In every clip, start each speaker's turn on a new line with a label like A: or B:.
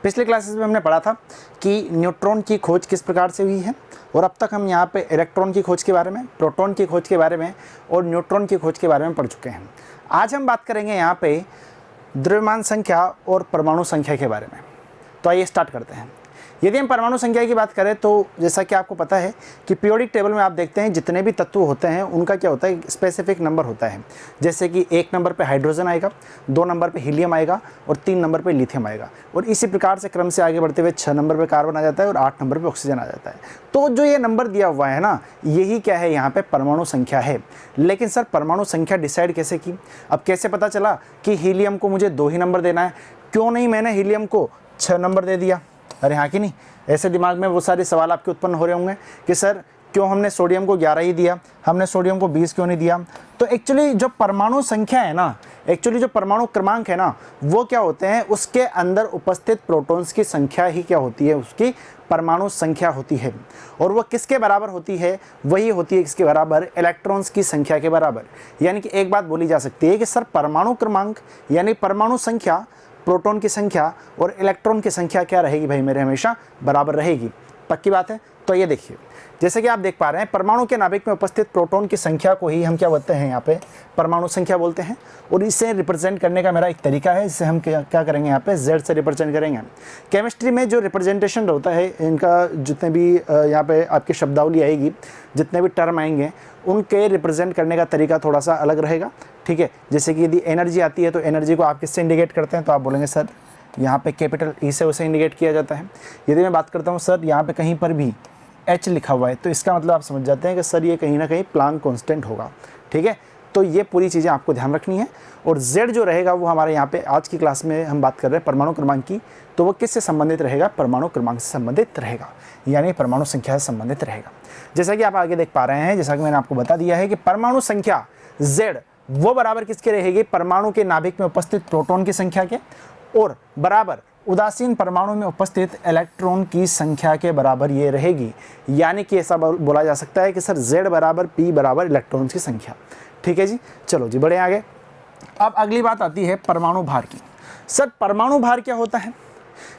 A: पिछले क्लासेस में हमने पढ़ा था कि न्यूट्रॉन की खोज किस प्रकार से हुई है, और अब तक हम यहाँ पे इलेक्ट्रॉन की खोज के बारे में, प्रोटॉन की खोज के बारे में और न्यूट्रॉन की खोज के बारे में पढ़ चुके हैं। आज हम बात करेंगे यहाँ पे द्रव्यमान संख्या और परमाणु संख्या के बारे में। तो आइए स्टार्ट करते हैं। यदि हम परमाणु संख्या की बात करें तो जैसा कि आपको पता है कि पीरियोडिक टेबल में आप देखते हैं जितने भी तत्व होते हैं उनका क्या होता है, स्पेसिफिक नंबर होता है। जैसे कि 1 नंबर पे हाइड्रोजन आएगा, 2 नंबर पे हीलियम आएगा और 3 नंबर पे लिथियम आएगा, और इसी प्रकार से क्रम से आगे बढ़ते हुए 6 नंबर पे कार्बन आ जाता है और 8 नंबर पे ऑक्सीजन आ जाता है। तो जो ये नंबर दिया हुआ है ना, यही क्या है, यहाँ पे परमाणु संख्या है। लेकिन सर परमाणु संख्या डिसाइड कैसे की? अब कैसे पता चला कि हीलियम को मुझे 2 ही नंबर देना है? क्यों नहीं मैंने हीलियम को 6 नंबर दे दिया? अरे हाँ कि नहीं? ऐसे दिमाग में वो सारे सवाल आपके उत्पन्न हो रहे होंगे कि सर क्यों हमने सोडियम को 11 ही दिया, हमने सोडियम को 20 क्यों नहीं दिया? तो एक्चुअली जो परमाणु संख्या है ना, एक्चुअली जो परमाणु क्रमांक है ना, वो क्या होते हैं, उसके अंदर उपस्थित प्रोटॉन्स की संख्या ही क्या होती है, उसकी परमाणु संख्या होती है। और वो किसके बराबर होती है? वही होती है किसके बराबर? इलेक्ट्रॉन्स की संख्या के बराबर। यानी कि एक बात बोली जा सकती है कि सर परमाणु क्रमांक यानी परमाणु संख्या, प्रोटॉन की संख्या और इलेक्ट्रॉन की संख्या क्या रहेगी भाई मेरे? हमेशा बराबर रहेगी। पक्की बात है? तो ये देखिए, जैसे कि आप देख पा रहे हैं, परमाणु के नाभिक में उपस्थित प्रोटॉन की संख्या को ही हम क्या बोलते हैं, यहाँ पे परमाणु संख्या बोलते हैं। और इसे रिप्रेजेंट करने का मेरा एक तरीका है, जिसे हम क्या करेंगे, यहाँ पे Z से रिप्रेजेंट करेंगे। केमिस्ट्री में जो रिप्रेजेंटेशन होता है, इनका जितने भी यहाँ पे आपकी शब्दावली आएगी, जितने भी टर्म आएंगे, उनके रिप्रेजेंट करने का तरीका थोड़ा सा अलग रहेगा। ठीक है, जैसे कि यदि एनर्जी आती है तो एनर्जी को आप किससे इंडिकेट करते हैं? तो आप बोलेंगे सर यहाँ पे कैपिटल E से उसे इंडिकेट किया जाता है। यदि मैं बात करता हूँ सर यहाँ पे कहीं पर भी H लिखा हुआ है, तो इसका मतलब आप समझ जाते हैं कि सर ये कहीं ना कहीं प्लांक कांस्टेंट होगा। ठीक है, तो ये पूरी चीज़ें आपको ध्यान रखनी है। और Z जो रहेगा वो हमारे यहाँ पे आज की क्लास में हम बात कर रहे हैं परमाणु क्रमांक की, तो वो किससे संबंधित रहेगा? परमाणु क्रमांक से संबंधित रहेगा, यानी परमाणु संख्या से संबंधित रहेगा। जैसा कि आप आगे देख पा रहे हैं, जैसा कि मैंने आपको बता दिया है कि परमाणु संख्या Z वो बराबर किसके रहेगी? परमाणु के नाभिक में उपस्थित प्रोटॉन की संख्या के, और बराबर उदासीन परमाणु में उपस्थित इलेक्ट्रॉन की संख्या के बराबर ये रहेगी। यानी कि ऐसा बोला जा सकता है कि सर Z बराबर P बराबर इलेक्ट्रॉन की संख्या। ठीक है जी, चलो जी बढ़े आगे। अब अगली बात आती है परमाणु भार की। सर परमाणु भार क्या होता है?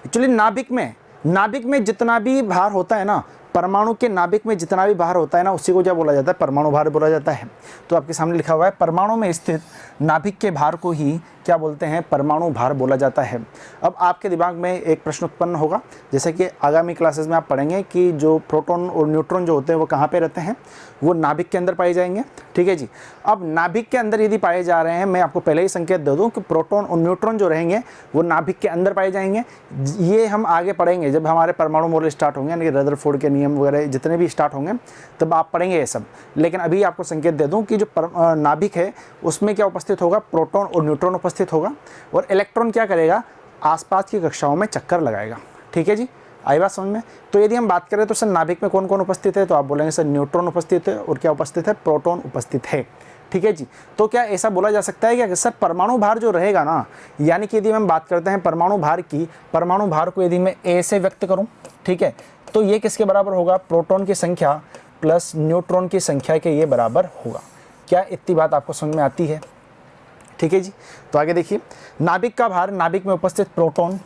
A: एक्चुअली नाभिक में जितना भी भार होता है ना, परमाणु के नाभिक में जितना भी भार होता है ना, उसी को क्या बोला जाता है? परमाणु भार बोला जाता है। तो आपके सामने लिखा हुआ है, परमाणु में स्थित नाभिक के भार को ही क्या बोलते हैं? परमाणु भार बोला जाता है। अब आपके दिमाग में एक प्रश्न उत्पन्न होगा, जैसे कि आगामी क्लासेस में आप पढ़ेंगे कि जो प्रोटॉन और न्यूट्रॉन जो होते हैं वो कहाँ पे रहते हैं? वो नाभिक के अंदर पाए जाएंगे। ठीक है जी, अब नाभिक के अंदर यदि पाए जा रहे हैं, मैं आपको पहले ही संकेत दे दूं कि प्रोटॉन और न्यूट्रॉन जो रहेंगे वो नाभिक के अंदर पाए जाएंगे। ये हम आगे पढ़ेंगे जब हमारे परमाणु मॉडल स्टार्ट होंगे, यानी रदरफोर्ड के नियम वगैरह जितने भी स्टार्ट होंगे तब आप पढ़ेंगे ये सब। लेकिन अभी आपको संकेत दे दूं कि जो नाभिक है उसमें क्या उपस्थित होगा? प्रोटॉन और न्यूट्रॉन उपस्थित होगा, और इलेक्ट्रॉन क्या करेगा? आसपास की कक्षाओं में चक्कर लगाएगा। ठीक है जी, आई बात समझ में? तो यदि हम बात करें तो सर नाभिक में कौन कौन उपस्थित है, तो आप बोलेंगे सर न्यूट्रॉन उपस्थित है, और क्या उपस्थित है? प्रोटॉन उपस्थित है। ठीक है जी, तो क्या ऐसा बोला जा सकता है कि सर परमाणु भार जो रहेगा ना, यानी कि यदि हम बात करते हैं परमाणु भार की, परमाणु भार को यदि मैं A से व्यक्त करूं, ठीक है, तो ये किसके बराबर होगा? प्रोटॉन की संख्या प्लस न्यूट्रॉन की संख्या के ये बराबर होगा। क्या इतनी बात आपको समझ में आती है? ठीक है जी, तो आगे देखिए, नाभिक का भार नाभिक में उपस्थित प्रोटॉन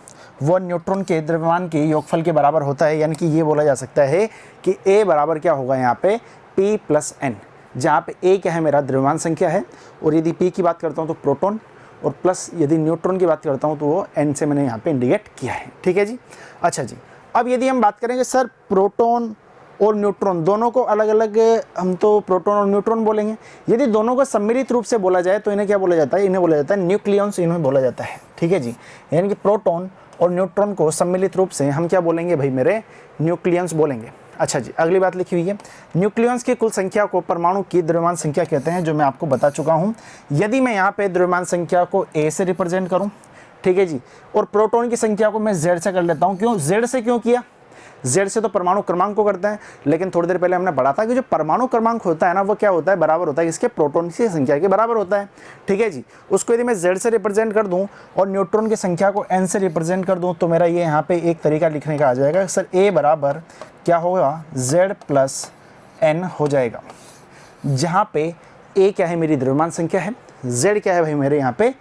A: व न्यूट्रॉन के द्रव्यमान के योगफल के बराबर होता है। यानी कि ये बोला जा सकता है कि A बराबर क्या होगा यहाँ पे? P प्लस N, जहाँ पे A क्या है? मेरा द्रव्यमान संख्या है, और यदि P की बात करता हूँ तो प्रोटॉन, और प्लस यदि न्यूट्रॉन की बात करता हूँ तो वो N से मैंने यहाँ पे इंडिकेट किया है। ठीक है जी, अच्छा जी, अब यदि हम बात करेंगे सर प्रोटॉन और न्यूट्रॉन दोनों को अलग अलग, हम तो प्रोटॉन और न्यूट्रॉन बोलेंगे। यदि दोनों को सम्मिलित रूप से बोला जाए तो इन्हें क्या बोला जाता है? इन्हें बोला जाता है न्यूक्लियॉन्स, इन्हें बोला जाता है। ठीक है जी, यानी कि प्रोटॉन और न्यूट्रॉन को सम्मिलित रूप से हम क्या बोलेंगे भाई मेरे? न्यूक्लियॉन्स बोलेंगे। अच्छा जी, अगली बात लिखी हुई है, न्यूक्लियॉन्स की कुल संख्या को परमाणु की द्रव्यमान संख्या कहते हैं, जो मैं आपको बता चुका हूँ। यदि मैं यहाँ पे द्रव्यमान संख्या को A से रिप्रेजेंट करूँ, ठीक है जी, और प्रोटॉन की संख्या को मैं Z से कर लेता हूँ। क्यों Z से? क्यों किया? Z से तो परमाणु क्रमांक को करते हैं, लेकिन थोड़ी देर पहले हमने पढ़ा था कि जो परमाणु क्रमांक होता है ना, वो क्या होता है? बराबर होता है इसके प्रोटॉन की संख्या के बराबर होता है। ठीक है जी, उसको यदि मैं Z से रिप्रेजेंट कर दूं और न्यूट्रॉन की संख्या को N से रिप्रेजेंट कर दूं, तो मेरा ये यहाँ पे एक तरीका लिखने का आ जाएगा सर, A बराबर क्या होगा? Z प्लस N हो जाएगा, जहाँ पे A क्या है? मेरी द्रव्यमान संख्या है, Z क्या है भाई मेरे यहाँ पे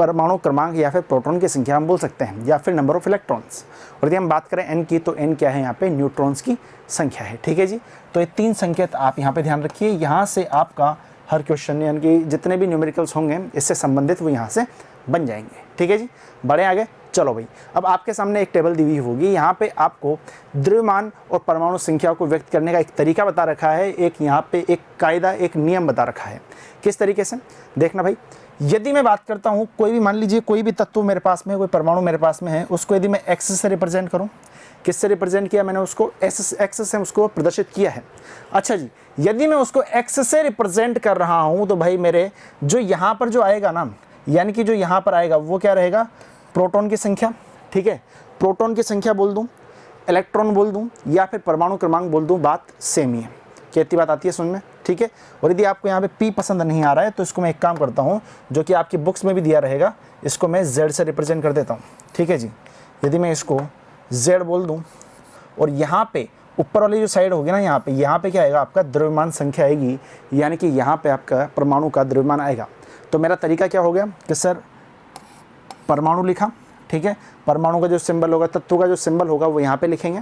A: परमाणु क्रमांक या फिर प्रोटॉन की संख्या हम बोल सकते हैं, या फिर नंबर ऑफ इलेक्ट्रॉन्स। और यदि हम बात करें n की, तो n क्या है यहाँ पे, न्यूट्रॉन्स की संख्या है। ठीक है जी, तो ये 3 संकेत आप यहाँ पे ध्यान रखिए। यहाँ से आपका हर क्वेश्चन यानी कि जितने भी न्यूमेरिकल्स होंगे इससे संबंधित वो यहाँ से बन जाएंगे। ठीक है जी, बढ़े आगे। चलो भाई, अब आपके सामने एक टेबल दी हुई होगी, यहाँ पे आपको द्रव्यमान और परमाणु संख्या को व्यक्त करने का एक तरीका बता रखा है, एक यहाँ पे एक कायदा, एक नियम बता रखा है। किस तरीके से, देखना भाई। यदि मैं बात करता हूँ, कोई भी मान लीजिए कोई भी तत्व मेरे पास में, कोई परमाणु मेरे पास में है, उसको यदि मैं एक्स से रिप्रेजेंट करूँ, किससे रिप्रेजेंट किया मैंने उसको, एक्स से उसको प्रदर्शित किया है। अच्छा जी, यदि मैं उसको एक्स से रिप्रेजेंट कर रहा हूँ तो भाई मेरे जो यहाँ पर जो आएगा ना, यानी कि जो यहाँ पर आएगा वो क्या रहेगा, प्रोटॉन की संख्या। ठीक है, प्रोटॉन की संख्या बोल दूँ, इलेक्ट्रॉन बोल दूँ, या फिर परमाणु क्रमांक बोल दूँ, बात सेम ही है। कितनी बात आती है समझ में। ठीक है, और यदि आपको यहाँ पे पी पसंद नहीं आ रहा है तो इसको मैं एक काम करता हूँ, जो कि आपकी बुक्स में भी दिया रहेगा, इसको मैं जेड से रिप्रेजेंट कर देता हूँ। ठीक है जी, यदि मैं इसको जेड बोल दूँ और यहाँ पे ऊपर वाली जो साइड होगी ना, यहाँ पे क्या आएगा, आपका द्रव्यमान संख्या आएगी, यानी कि यहाँ पे आपका परमाणु का द्रव्यमान आएगा। तो मेरा तरीका क्या हो गया कि सर परमाणु लिखा, ठीक है, परमाणु का जो सिंबल होगा, तत्व का जो सिंबल होगा वो यहाँ पे लिखेंगे,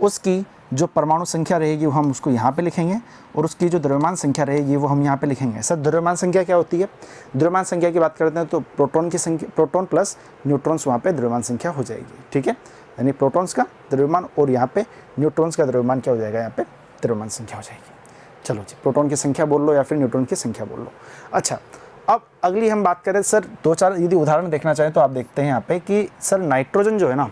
A: उसकी जो परमाणु संख्या रहेगी वो हम उसको यहाँ पे लिखेंगे, और उसकी जो द्रव्यमान संख्या रहेगी वो हम यहाँ पे लिखेंगे। सर द्रव्यमान संख्या क्या होती है, द्रव्यमान संख्या की बात करते हैं तो प्रोटॉन की संख्या, प्रोटॉन प्लस न्यूट्रॉन्स वहाँ पे द्रव्यमान संख्या हो जाएगी। ठीक है, यानी प्रोटॉन्स का द्रव्यमान और यहाँ पे न्यूट्रॉन्स का द्रव्यमान क्या हो जाएगा, यहाँ पे द्रव्यमान संख्या हो जाएगी। चलो जी, प्रोटॉन की संख्या बोल लो या फिर न्यूट्रॉन की संख्या बोल लो। अच्छा, अब अगली हम बात करें सर, 2-4 यदि उदाहरण देखना चाहें तो आप देखते हैं यहाँ पे कि सर नाइट्रोजन जो है ना,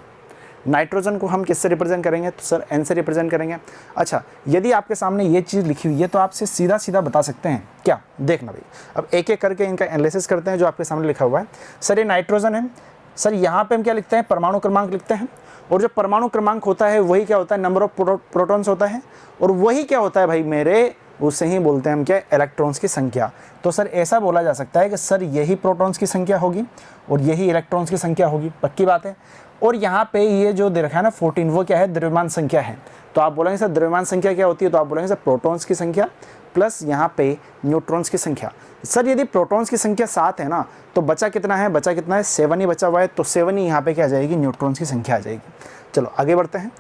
A: नाइट्रोजन को हम किससे रिप्रेजेंट करेंगे, तो सर n से रिप्रेजेंट करेंगे। अच्छा, यदि आपके सामने ये चीज़ लिखी हुई है तो आपसे सीधा सीधा बता सकते हैं क्या, देखना भाई। अब एक एक करके इनका एनालिसिस करते हैं। जो आपके सामने लिखा हुआ है, सर ये नाइट्रोजन है, सर यहाँ पे हम क्या लिखते हैं, परमाणु क्रमांक लिखते हैं, और जो परमाणु क्रमांक होता है वही क्या होता है, नंबर ऑफ प्रोटॉन्स होता है, और वही क्या होता है भाई मेरे, उसे ही बोलते हैं हम क्या, इलेक्ट्रॉन्स की संख्या। तो सर ऐसा बोला जा सकता है कि सर यही प्रोटॉन्स की संख्या होगी और यही इलेक्ट्रॉन्स की संख्या होगी, पक्की बात है। और यहाँ पे ये जो दे रखा है ना 14, वो क्या है, द्रव्यमान संख्या है। तो आप बोलेंगे सर द्रव्यमान संख्या क्या होती है, तो आप बोलेंगे सर प्रोटॉन्स की संख्या प्लस यहाँ पे न्यूट्रॉन्स की संख्या। सर यदि प्रोटॉन्स की संख्या 7 है ना, तो बचा कितना है, 7 ही बचा हुआ है, तो 7 ही यहाँ पे क्या आ जाएगी, न्यूट्रॉन्स की संख्या आ जाएगी। चलो आगे बढ़ते हैं।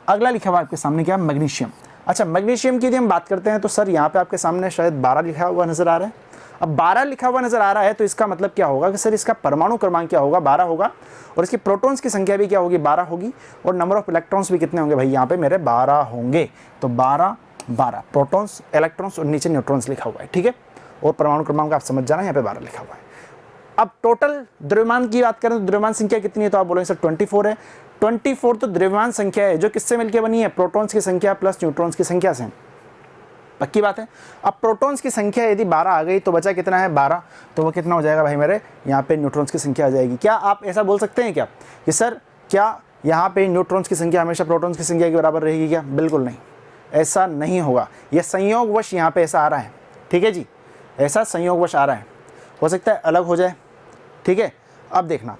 A: अगला लिखा हुआ आपके सामने क्या, मैग्नीशियम। अच्छा, मैग्नीशियम की यदि हम बात करते हैं तो सर यहाँ पे आपके सामने शायद 12 लिखा हुआ नजर आ रहा है। अब 12 लिखा हुआ नजर आ रहा है तो इसका मतलब क्या होगा कि सर इसका परमाणु क्रमांक क्या होगा, 12 होगा, और इसकी प्रोटॉन्स की संख्या भी क्या होगी, 12 होगी, और नंबर ऑफ इलेक्ट्रॉन्स भी कितने होंगे भाई, यहाँ पे मेरे 12 होंगे। तो 12 प्रोटॉन्स, इलेक्ट्रॉन्स और नीचे न्यूट्रॉन्स लिखा हुआ है। ठीक है, और परमाणु क्रमांक आप समझ जाना, यहाँ पे 12 लिखा हुआ है। अब टोटल द्रव्यमान की बात करें तो द्रव्यमान संख्या कितनी है, तो आप बोलेंगे सर 24 है। 24 तो द्रव्यमान संख्या है जो किससे मिलकर बनी है, प्रोटॉन्स की संख्या प्लस न्यूट्रॉन्स की संख्या से, पक्की बात है। अब प्रोटॉन्स की संख्या यदि 12 आ गई तो बचा कितना है, 12, तो वो कितना हो जाएगा भाई मेरे, यहाँ पे न्यूट्रॉन्स की संख्या आ जाएगी। क्या आप ऐसा बोल सकते हैं क्या कि सर क्या यहाँ पे न्यूट्रॉन्स की संख्या हमेशा प्रोटॉन्स की संख्या के बराबर रहेगी क्या, बिल्कुल नहीं, ऐसा नहीं होगा। यह संयोगवश यहाँ पे ऐसा आ रहा है। ठीक है जी, ऐसा संयोगवश आ रहा है, हो सकता है अलग हो जाए। ठीक है, अब देखना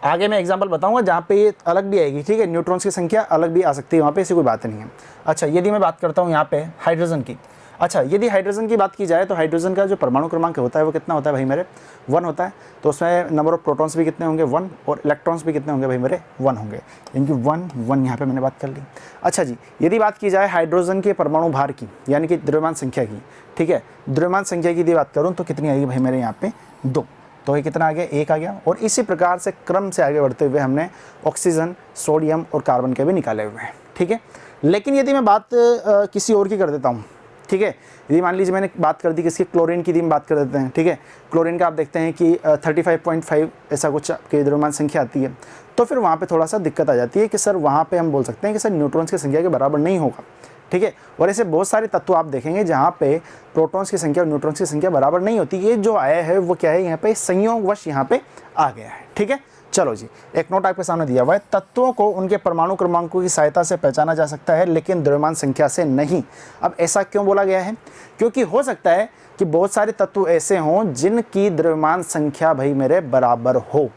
A: आगे मैं एग्जांपल बताऊंगा जहाँ पे ये अलग भी आएगी। ठीक है, न्यूट्रॉन्स की संख्या अलग भी आ सकती है, वहाँ पे ऐसी कोई बात नहीं है। अच्छा, यदि मैं बात करता हूँ यहाँ पे हाइड्रोजन की। अच्छा, यदि हाइड्रोजन की बात की जाए तो हाइड्रोजन का जो परमाणु क्रमांक होता है वो कितना होता है भाई मेरे, 1 होता है। तो उसमें नंबर ऑफ प्रोटॉन्स भी कितने होंगे, 1, और इलेक्ट्रॉन्स भी कितने होंगे भाई मेरे, 1 होंगे, इनकी 1 यहाँ पे मैंने बात कर ली। अच्छा जी, यदि बात की जाए हाइड्रोजन के परमाणु भार की, यानी कि द्रव्यमान संख्या की, ठीक है, द्रव्यमान संख्या की यदि बात करूँ तो कितनी आएगी भाई मेरे यहाँ पे, 2। तो ये कितना आ गया, 1 आ गया। और इसी प्रकार से क्रम से आगे बढ़ते हुए हमने ऑक्सीजन, सोडियम और कार्बन के भी निकाले हुए हैं। ठीक है, लेकिन यदि मैं बात किसी और की कर देता हूँ, ठीक है, यदि मान लीजिए मैंने बात कर दी किसकी, क्लोरीन की, यदि हम बात कर देते हैं। ठीक है, क्लोरीन का आप देखते हैं कि 35.5 ऐसा कुछ आपकी द्रव्यमान संख्या आती है, तो फिर वहाँ पे थोड़ा सा दिक्कत आ जाती है कि सर वहाँ पे हम बोल सकते हैं कि सर न्यूट्रॉन्स की संख्या के बराबर नहीं होगा। ठीक है, और ऐसे बहुत सारे तत्व आप देखेंगे जहाँ पे प्रोटॉन्स की संख्या और न्यूट्रॉन्स की संख्या बराबर नहीं होती। ये जो आया है वो क्या है, यहाँ पे संयोगवश यहाँ पे आ गया है। ठीक है, चलो जी, एक नोट आपके सामने दिया हुआ है, तत्वों को उनके परमाणु क्रमांकों की सहायता से पहचाना जा सकता है लेकिन द्रव्यमान संख्या से नहीं। अब ऐसा क्यों बोला गया है, क्योंकि हो सकता है कि बहुत सारे तत्व ऐसे हों जिनकी द्रव्यमान संख्या भाई मेरे बराबर हो।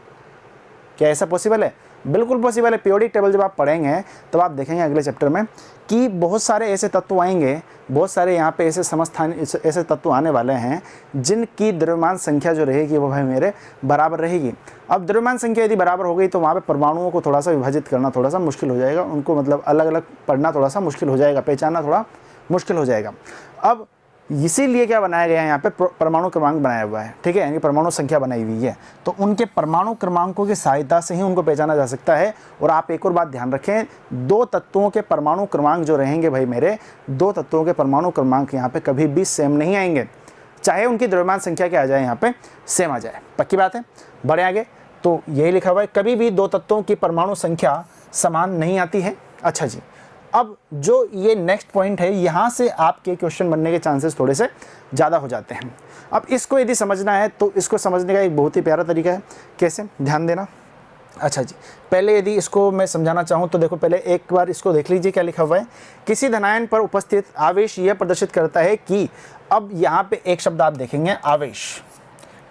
A: क्या ऐसा पॉसिबल है, बिल्कुल पॉसिबल है। पीरियोडिक टेबल जब आप पढ़ेंगे तब आप देखेंगे अगले चैप्टर में कि बहुत सारे ऐसे तत्व आएंगे, बहुत सारे यहाँ पे ऐसे समस्थान ऐसे तत्व आने वाले हैं जिनकी द्रव्यमान संख्या जो रहेगी वो भाई मेरे बराबर रहेगी। अब द्रव्यमान संख्या यदि बराबर हो गई तो वहाँ पे परमाणुओं को थोड़ा सा विभाजित करना थोड़ा सा मुश्किल हो जाएगा, उनको मतलब अलग अलग पढ़ना थोड़ा सा मुश्किल हो जाएगा, पहचानना थोड़ा मुश्किल हो जाएगा। अब इसीलिए क्या बनाया गया है, यहाँ पे परमाणु क्रमांक बनाया हुआ है, ठीक है, यानी परमाणु संख्या बनाई हुई है, तो उनके परमाणु क्रमांकों की सहायता से ही उनको पहचाना जा सकता है। और आप एक और बात ध्यान रखें, दो तत्वों के परमाणु क्रमांक जो रहेंगे भाई मेरे, दो तत्वों के परमाणु क्रमांक यहाँ पे कभी भी सेम नहीं आएंगे, चाहे उनकी द्रव्यमान संख्या क्या आ जाए, यहाँ पे सेम आ जाए। पक्की बात है। बढ़े आगे, तो यही लिखा हुआ है, कभी भी दो तत्वों की परमाणु संख्या समान नहीं आती है। अच्छा जी, अब जो ये नेक्स्ट पॉइंट है, यहाँ से आपके क्वेश्चन बनने के चांसेस थोड़े से ज़्यादा हो जाते हैं। अब इसको यदि समझना है तो इसको समझने का एक बहुत ही प्यारा तरीका है, कैसे, ध्यान देना। अच्छा जी, पहले यदि इसको मैं समझाना चाहूँ तो देखो, पहले एक बार इसको देख लीजिए क्या लिखा हुआ है। किसी धनायन पर उपस्थित आवेश यह प्रदर्शित करता है कि, अब यहाँ पे एक शब्द आप देखेंगे, आवेश,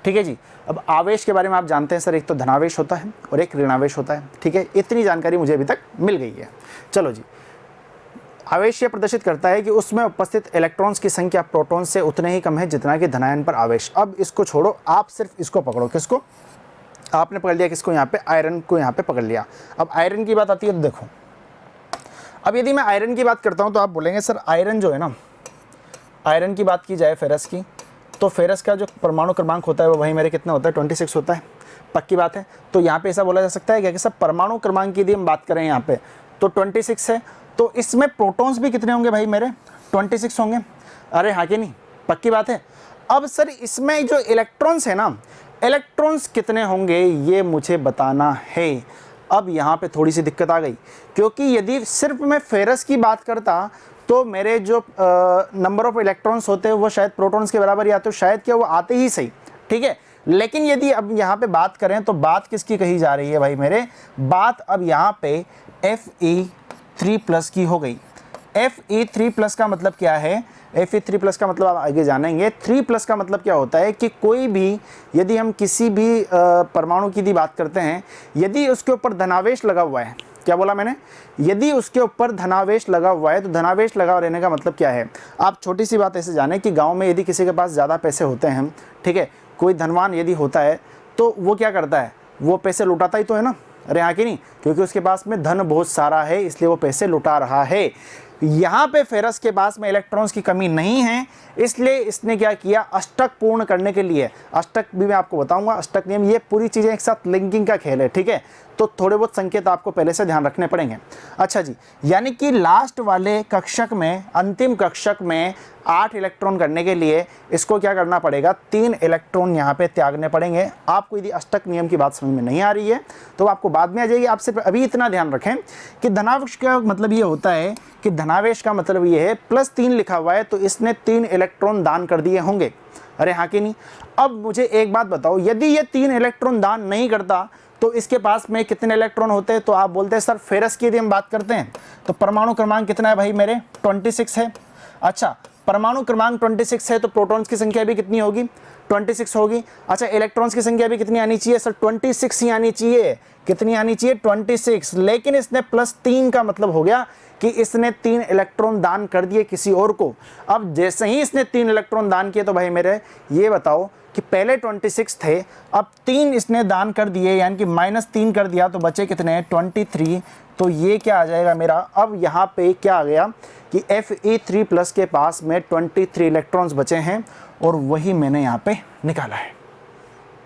A: ठीक है जी। अब आवेश के बारे में आप जानते हैं सर, एक तो धनावेश होता है और एक ऋणावेश होता है, ठीक है, इतनी जानकारी मुझे अभी तक मिल गई है। चलो जी, आवेश यह प्रदर्शित करता है कि उसमें उपस्थित इलेक्ट्रॉन्स की संख्या प्रोटॉन से उतने ही कम है जितना कि धनायन पर आवेश। अब इसको छोड़ो, आप सिर्फ इसको पकड़ो, किसको, आपने पकड़ लिया किसको, यहाँ पे आयरन को यहाँ पे पकड़ लिया। अब आयरन की बात आती है तो देखो, अब यदि मैं आयरन की बात करता हूँ तो आप बोलेंगे सर आयरन जो है ना, आयरन की बात की जाए फेरस की, तो फेरस का जो परमाणु क्रमांक होता है वो वही मेरे कितना होता है, 26 होता है। पक्की बात है। तो यहाँ पे ऐसा बोला जा सकता है क्या कि सर परमाणु क्रमांक की यदि हम बात करें यहाँ पे तो 26 है, तो इसमें प्रोटॉन्स भी कितने होंगे भाई मेरे, 26 होंगे। अरे हाँ कि नहीं, पक्की बात है। अब सर इसमें जो इलेक्ट्रॉन्स है ना, इलेक्ट्रॉन्स कितने होंगे ये मुझे बताना है। अब यहाँ पे थोड़ी सी दिक्कत आ गई, क्योंकि यदि सिर्फ मैं फेरस की बात करता तो मेरे जो नंबर ऑफ इलेक्ट्रॉन्स होते हैं वो शायद प्रोटॉन्स के बराबर या तो शायद क्या वो आते ही सही, ठीक है। लेकिन यदि अब यहाँ पे बात करें तो बात किसकी कही जा रही है भाई मेरे, बात अब यहाँ पे Fe3+ की हो गई। Fe3+ का मतलब क्या है, Fe3+ का मतलब आप आगे जानेंगे। 3+ का मतलब क्या होता है कि कोई भी, यदि हम किसी भी परमाणु की यदि बात करते हैं, यदि उसके ऊपर धनावेश लगा हुआ है, क्या बोला मैंने, यदि उसके ऊपर धनावेश लगा हुआ है, तो धनावेश लगा रहने का मतलब क्या है। आप छोटी सी बात ऐसे जाने कि गांव में यदि किसी के पास ज़्यादा पैसे होते हैं, ठीक है, कोई धनवान यदि होता है तो वो क्या करता है, वो पैसे लुटाता ही तो है ना। अरे हाँ कि नहीं, क्योंकि उसके पास में धन बहुत सारा है इसलिए वो पैसे लुटा रहा है। यहाँ पे फेरस के पास में इलेक्ट्रॉन्स की कमी नहीं है, इसलिए इसने क्या किया, अष्टक पूर्ण करने के लिए, अष्टक भी मैं आपको बताऊंगा, अष्टक नियम, ये पूरी चीज़ें एक साथ लिंकिंग का खेल है, ठीक है, तो थोड़े बहुत संकेत आपको पहले से ध्यान रखने पड़ेंगे। अच्छा जी, यानी कि लास्ट वाले कक्षक में, अंतिम कक्षक में 8 इलेक्ट्रॉन करने के लिए इसको क्या करना पड़ेगा, 3 इलेक्ट्रॉन यहाँ पे त्यागने पड़ेंगे। आपको यदि अष्टक नियम की बात समझ में नहीं आ रही है तो आपको बाद में आ जाएगी। आप सिर्फ अभी इतना ध्यान रखें कि धनावेश का मतलब ये होता है कि धनावेश का मतलब ये है, +3 लिखा हुआ है तो इसने 3 इलेक्ट्रॉन दान कर दिए होंगे। अरे हाँ कि नहीं। अब मुझे एक बात बताओ, यदि ये 3 इलेक्ट्रॉन दान नहीं करता तो इसके पास में कितने इलेक्ट्रॉन होते हैं, तो आप बोलते हैं सर फेरस की यदि हम बात करते हैं तो परमाणु क्रमांक कितना है भाई मेरे, 26 है। अच्छा, परमाणु क्रमांक 26 है तो प्रोटॉन्स की संख्या भी कितनी होगी, 26 होगी। अच्छा, इलेक्ट्रॉन्स की संख्या भी कितनी आनी चाहिए सर, 26 ही आनी चाहिए। कितनी आनी चाहिए, 26। लेकिन इसने +3 का मतलब हो गया कि इसने 3 इलेक्ट्रॉन दान कर दिए किसी और को। अब जैसे ही इसने 3 इलेक्ट्रॉन दान किए तो भाई मेरे ये बताओ कि पहले 26 थे, अब 3 इसने दान कर दिए, यानी कि -3 कर दिया तो बचे कितने, 23। तो ये क्या आ जाएगा मेरा, अब यहाँ पे क्या आ गया कि Fe3+ के पास में 23 इलेक्ट्रॉन्स बचे हैं और वही मैंने यहाँ पे निकाला है।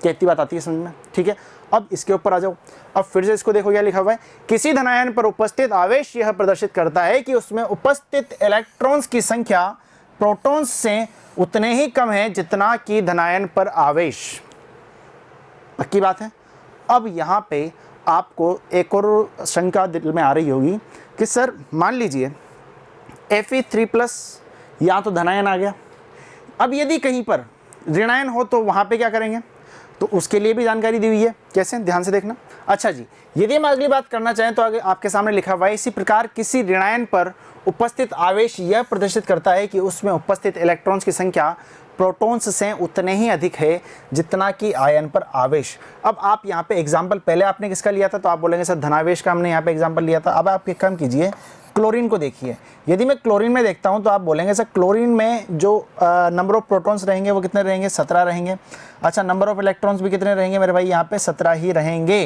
A: क्या इतनी बात आती है समझ में, ठीक है। अब इसके ऊपर आ जाओ, अब फिर से इसको देखो क्या लिखा हुआ है, किसी धनायन पर उपस्थित आवेश यह प्रदर्शित करता है कि उसमें उपस्थित इलेक्ट्रॉन्स की संख्या प्रोटॉन्स से उतने ही कम है जितना कि धनायन पर आवेश। पक्की बात है। अब यहाँ पे आपको एक और शंका दिल में आ रही होगी कि सर मान लीजिए Fe3+ यहाँ तो धनायन आ गया, अब यदि कहीं पर ऋणायन हो तो वहाँ पे क्या करेंगे, तो उसके लिए भी जानकारी दी हुई है। कैसे, ध्यान से देखना। अच्छा जी, यदि हम अगली बात करना चाहें तो आगे आपके सामने लिखा हुआ है, इसी प्रकार किसी ऋणायन पर उपस्थित आवेश यह प्रदर्शित करता है कि उसमें उपस्थित इलेक्ट्रॉन्स की संख्या प्रोटॉन्स से उतने ही अधिक है जितना कि आयन पर आवेश। अब आप यहाँ पे एग्जाम्पल, पहले आपने किसका लिया था, तो आप बोलेंगे सर धनावेश का हमने यहाँ पे एग्जाम्पल लिया था। अब आप एक काम कीजिए, क्लोरीन को देखिए। यदि मैं क्लोरीन में देखता हूँ तो आप बोलेंगे सर क्लोरीन में जो नंबर ऑफ प्रोटॉन्स रहेंगे वो कितने रहेंगे, 17 रहेंगे। अच्छा, नंबर ऑफ इलेक्ट्रॉन्स भी कितने रहेंगे मेरे भाई, यहाँ पे 17 ही रहेंगे।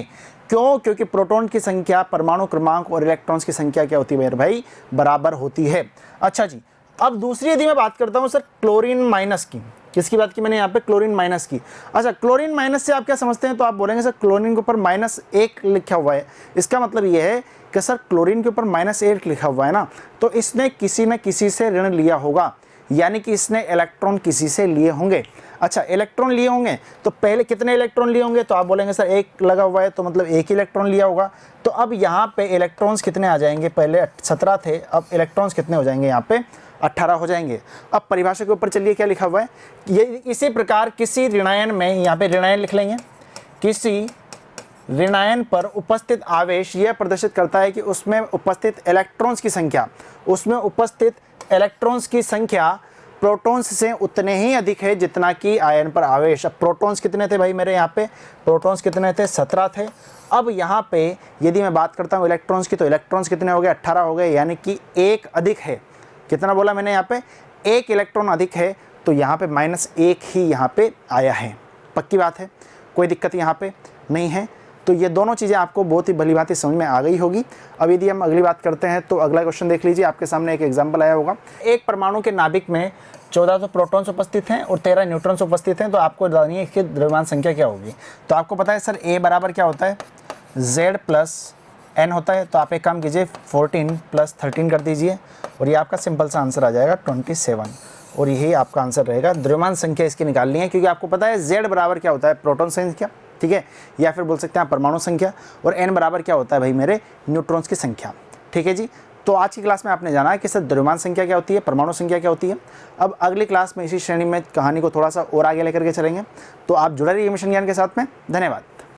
A: क्यों? क्योंकि प्रोटॉन की संख्या, परमाणु क्रमांक और इलेक्ट्रॉन्स की संख्या क्या होती है मेरे भाई, बराबर होती है। अच्छा जी, अब दूसरी यदि मैं बात करता हूँ सर क्लोरीन माइनस की, किसकी बात की मैंने यहाँ पे, क्लोरीन माइनस की। अच्छा, क्लोरीन माइनस से आप क्या समझते हैं, तो आप बोलेंगे सर क्लोरीन के ऊपर -1 लिखा हुआ है, इसका मतलब ये है कि सर क्लोरीन के ऊपर -1 लिखा हुआ है ना, तो इसने किसी न किसी से ऋण लिया होगा, यानी कि इसने इलेक्ट्रॉन किसी से लिए होंगे। अच्छा, इलेक्ट्रॉन लिए होंगे तो पहले कितने इलेक्ट्रॉन लिए होंगे, तो आप बोलेंगे सर 1 लगा हुआ है तो मतलब 1 ही इलेक्ट्रॉन लिया होगा। तो अब यहाँ पे इलेक्ट्रॉन्स कितने आ जाएंगे, पहले 17 थे, अब इलेक्ट्रॉन्स कितने हो जाएंगे यहाँ पे, 18 हो जाएंगे। अब परिभाषा के ऊपर चलिए क्या लिखा हुआ है, ये इसी प्रकार किसी ऋणायन में, यहाँ पे ऋणायन लिख लेंगे, किसी ऋणायन पर उपस्थित आवेश यह प्रदर्शित करता है कि उसमें उपस्थित इलेक्ट्रॉन्स की संख्या, उसमें उपस्थित इलेक्ट्रॉन्स की संख्या प्रोटॉन्स से उतने ही अधिक है जितना कि आयन पर आवेश। अब प्रोटॉन्स कितने थे भाई मेरे यहाँ पे, प्रोटॉन्स कितने थे, 17 थे। अब यहाँ पे यदि मैं बात करता हूँ इलेक्ट्रॉन्स की, तो इलेक्ट्रॉन्स कितने हो गए, 18 हो गए, यानी कि 1 अधिक है। कितना बोला मैंने यहाँ पे, 1 इलेक्ट्रॉन अधिक है, तो यहाँ पे -1 ही यहाँ पे आया है। पक्की बात है, कोई दिक्कत यहाँ पे नहीं है। तो ये दोनों चीज़ें आपको बहुत ही भली भांति समझ में आ गई होगी। अब यदि हम अगली बात करते हैं तो अगला क्वेश्चन देख लीजिए, आपके सामने एक एग्जाम्पल आया होगा। एक परमाणु के नाभिक में 14 तो प्रोटॉन्स उपस्थित हैं और 13 न्यूट्रॉन्स उपस्थित हैं, तो आपको जानिए कि द्रव्यमान संख्या क्या होगी। तो आपको पता है सर A बराबर क्या होता है, Z + N होता है। तो आप एक काम कीजिए, 14 + 13 कर दीजिए और ये आपका सिंपल सा आंसर आ जाएगा 27, और यही आपका आंसर रहेगा। द्रव्यमान संख्या इसकी निकालनी है, क्योंकि आपको पता है Z बराबर क्या होता है, प्रोटॉन संख्या, ठीक है, या फिर बोल सकते हैं परमाणु संख्या, और N बराबर क्या होता है भाई मेरे, न्यूट्रॉन्स की संख्या। ठीक है जी, तो आज की क्लास में आपने जाना है कि सर द्रव्यमान संख्या क्या होती है, परमाणु संख्या क्या होती है। अब अगली क्लास में इसी श्रेणी में कहानी को थोड़ा सा और आगे लेकर के चलेंगे। तो आप जुड़े रहिए मिशन ज्ञान के साथ में। धन्यवाद।